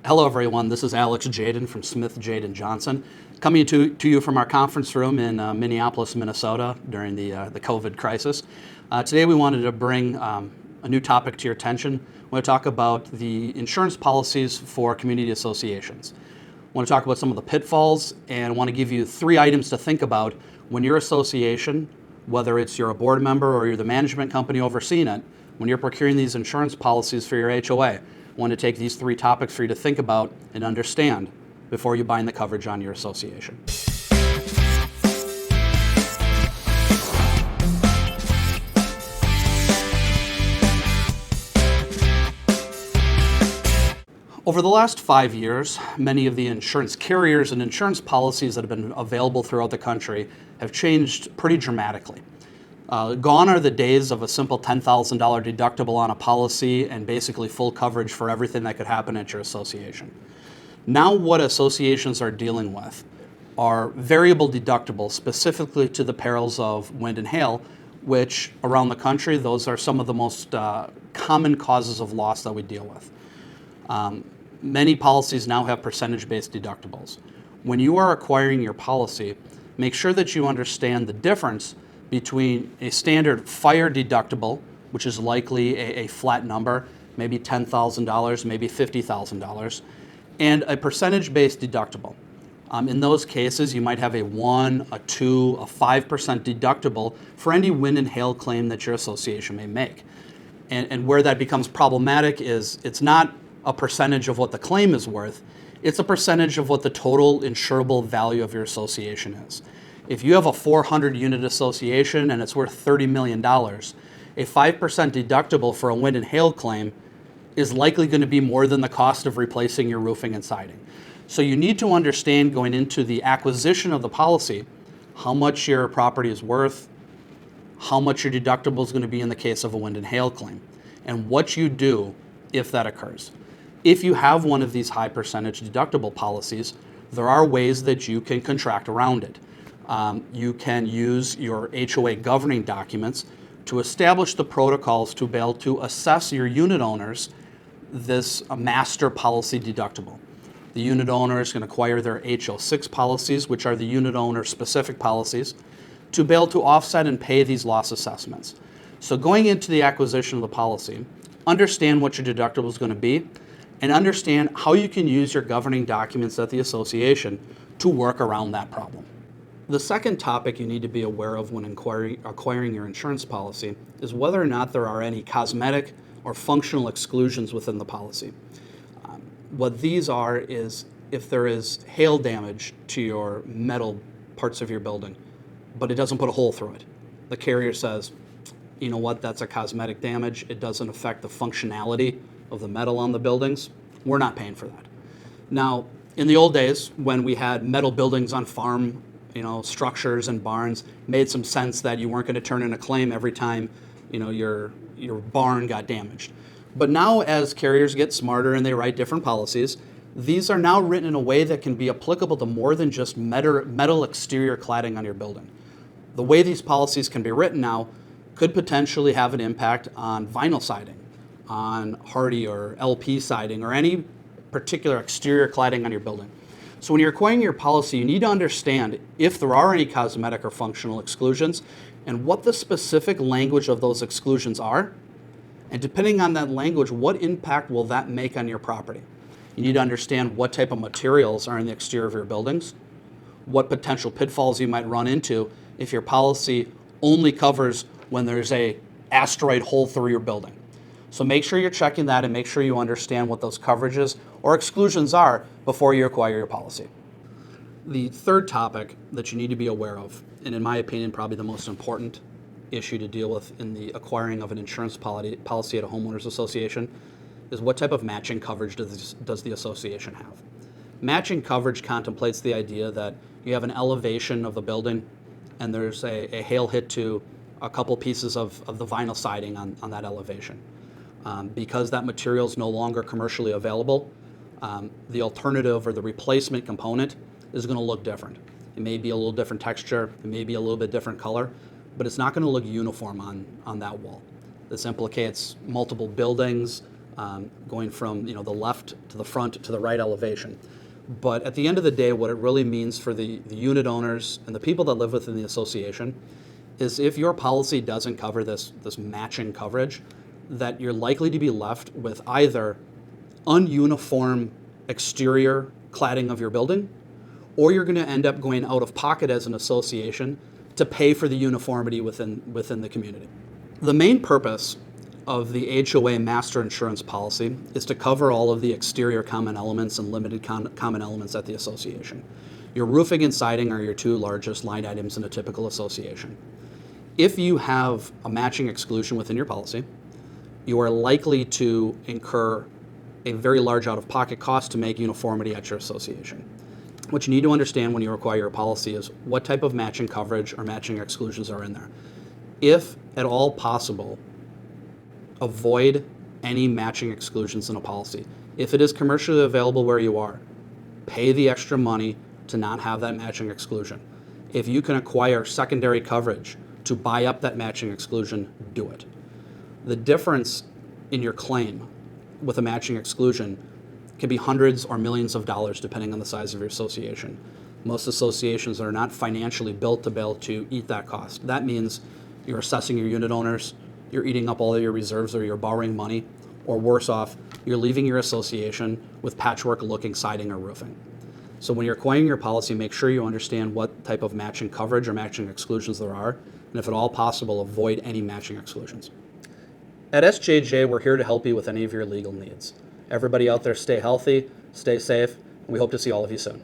Hello everyone, this is Alex Jaden from Smith, Jaden Johnson, coming to you from our conference room in Minneapolis, Minnesota during the COVID crisis. Today we wanted to bring a new topic to your attention. I want to talk about the insurance policies for community associations. I want to talk about some of the pitfalls and want to give you 3 items to think about when your association, whether you're a board member or you're the management company overseeing it, when you're procuring these insurance policies for your HOA. I want to take these 3 topics for you to think about and understand before you bind the coverage on your association. Over the last 5 years, many of the insurance carriers and insurance policies that have been available throughout the country have changed pretty dramatically. Gone are the days of a simple $10,000 deductible on a policy and basically full coverage for everything that could happen at your association. Now what associations are dealing with are variable deductibles specifically to the perils of wind and hail, which around the country, those are some of the most common causes of loss that we deal with. Many policies now have percentage-based deductibles. When you are acquiring your policy, make sure that you understand the difference between a standard fire deductible, which is likely a flat number, maybe $10,000, maybe $50,000, and a percentage-based deductible. In those cases, you might have a 1, a 2, a 5% deductible for any wind and hail claim that your association may make. And where that becomes problematic is it's not a percentage of what the claim is worth, it's a percentage of what the total insurable value of your association is. If you have a 400-unit association and it's worth $30 million, a 5% deductible for a wind and hail claim is likely going to be more than the cost of replacing your roofing and siding. So you need to understand going into the acquisition of the policy how much your property is worth, how much your deductible is going to be in the case of a wind and hail claim, and what you do if that occurs. If you have one of these high percentage deductible policies, there are ways that you can contract around it. You can use your HOA governing documents to establish the protocols to be able to assess your unit owners this master policy deductible. The unit owners can acquire their HO6 policies, which are the unit owner specific policies, to be able to offset and pay these loss assessments. So going into the acquisition of the policy, understand what your deductible is going to be and understand how you can use your governing documents at the association to work around that problem. The second topic you need to be aware of when acquiring your insurance policy is whether or not there are any cosmetic or functional exclusions within the policy. What these are is if there is hail damage to your metal parts of your building, but it doesn't put a hole through it. The carrier says, you know what, that's a cosmetic damage. It doesn't affect the functionality of the metal on the buildings. We're not paying for that. Now, in the old days when we had metal buildings on farm structures and barns, made some sense that you weren't going to turn in a claim every time, your barn got damaged. But now as carriers get smarter and they write different policies, these are now written in a way that can be applicable to more than just metal exterior cladding on your building. The way these policies can be written now could potentially have an impact on vinyl siding, on hardy or LP siding, or any particular exterior cladding on your building. So when you're acquiring your policy, you need to understand if there are any cosmetic or functional exclusions and what the specific language of those exclusions are. And depending on that language, what impact will that make on your property? You need to understand what type of materials are in the exterior of your buildings, what potential pitfalls you might run into if your policy only covers when there's a asteroid hole through your building. So make sure you're checking that and make sure you understand what those coverages or exclusions are before you acquire your policy. The third topic that you need to be aware of, and in my opinion probably the most important issue to deal with in the acquiring of an insurance policy at a homeowners association, is what type of matching coverage does the association have. Matching coverage contemplates the idea that you have an elevation of the building and there's a hail hit to a couple pieces of the vinyl siding on that elevation. Because that material is no longer commercially available, the alternative or the replacement component is going to look different. It may be a little different texture, it may be a little bit different color, but it's not going to look uniform on that wall. This implicates multiple buildings, going from the left to the front to the right elevation. But at the end of the day, what it really means for the unit owners and the people that live within the association is if your policy doesn't cover this matching coverage, that you're likely to be left with either ununiform exterior cladding of your building, or you're going to end up going out of pocket as an association to pay for the uniformity within the community. The main purpose of the HOA master insurance policy is to cover all of the exterior common elements and limited common elements at the association. Your roofing and siding are your two largest line items in a typical association. If you have a matching exclusion within your policy, you are likely to incur a very large out-of-pocket cost to make uniformity at your association. What you need to understand when you acquire a policy is what type of matching coverage or matching exclusions are in there. If at all possible, avoid any matching exclusions in a policy. If it is commercially available where you are, pay the extra money to not have that matching exclusion. If you can acquire secondary coverage to buy up that matching exclusion, do it. The difference in your claim with a matching exclusion can be hundreds or millions of dollars depending on the size of your association. Most associations are not financially built to be able to eat that cost. That means you're assessing your unit owners, you're eating up all of your reserves, or you're borrowing money, or worse off, you're leaving your association with patchwork looking siding or roofing. So when you're acquiring your policy, make sure you understand what type of matching coverage or matching exclusions there are, and if at all possible, avoid any matching exclusions. At SJJ, we're here to help you with any of your legal needs. Everybody out there, stay healthy, stay safe, and we hope to see all of you soon.